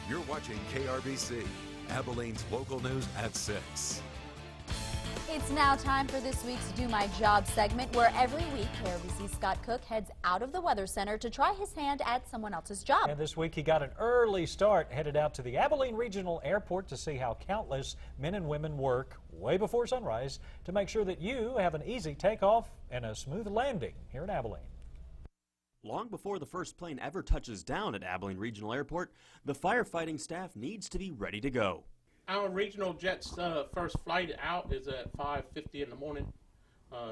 You're watching KRBC, Abilene's local news at 6. It's now time for this week's Do My Job segment, where every week KRBC's Scott Cook heads out of the Weather Center to try his hand at someone else's job. And this week he got an early start, headed out to the Abilene Regional Airport to see how countless men and women work way before sunrise to make sure that you have an easy takeoff and a smooth landing here in Abilene. Long before the first plane ever touches down at Abilene Regional Airport, the firefighting staff needs to be ready to go. Our regional jet's first flight out is at 5:50 in the morning,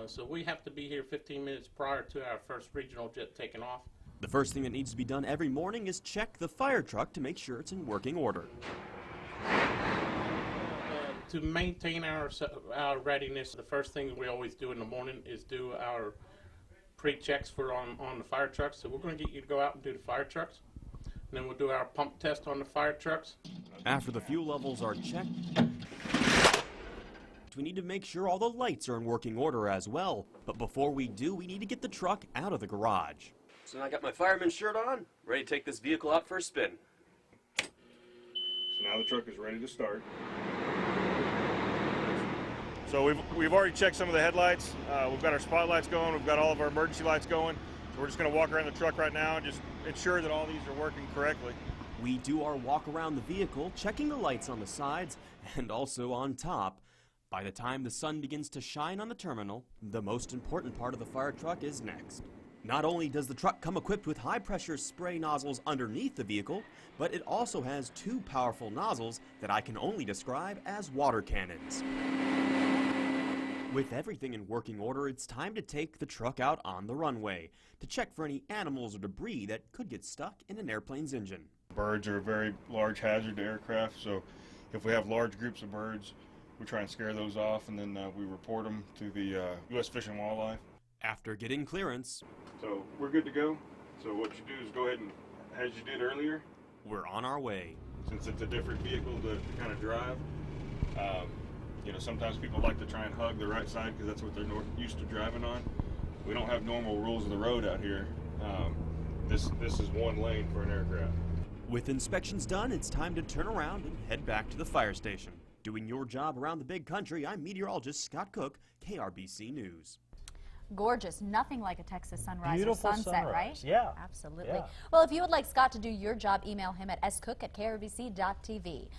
so we have to be here 15 minutes prior to our first regional jet taking off. The first thing that needs to be done every morning is check the fire truck to make sure it's in working order. To maintain our readiness, the first thing we always do in the morning is do our pre-checks for on the fire trucks. So we're going to get you to go out and do the fire trucks. And then we'll do our pump test on the fire trucks. After the fuel levels are checked, we need to make sure all the lights are in working order as well. But before we do, we need to get the truck out of the garage. So now I got my fireman shirt on, ready to take this vehicle out for a spin. So now the truck is ready to start. So we've already checked some of the headlights. We've got our spotlights going. We've got all of our emergency lights going. So we're just going to walk around the truck right now and just ensure that all these are working correctly. We do our walk around the vehicle, checking the lights on the sides and also on top. By the time the sun begins to shine on the terminal, the most important part of the fire truck is next. Not only does the truck come equipped with high-pressure spray nozzles underneath the vehicle, but it also has two powerful nozzles that I can only describe as water cannons. With everything in working order, it's time to take the truck out on the runway to check for any animals or debris that could get stuck in an airplane's engine. Birds are a very large hazard to aircraft, so if we have large groups of birds, we try and scare those off, and then we report them to the U.S. Fish and Wildlife. After getting clearance, So we're good to go. So what you do is go ahead and, as you did earlier, we're on our way. since it's a different vehicle to kind of drive, you know, sometimes people like to try and hug the right side because that's what they're used to driving on. We don't have normal rules of the road out here. This is one lane for an aircraft. With inspections done, it's time to turn around and head back to the fire station. Doing your job around the big country, I'm meteorologist Scott Cook, KRBC News. Gorgeous. Nothing like a Texas sunrise Beautiful or sunset, sunrise. right? Yeah. Absolutely. Yeah. Well, if you would like Scott to do your job, email him at scook@krbc.tv.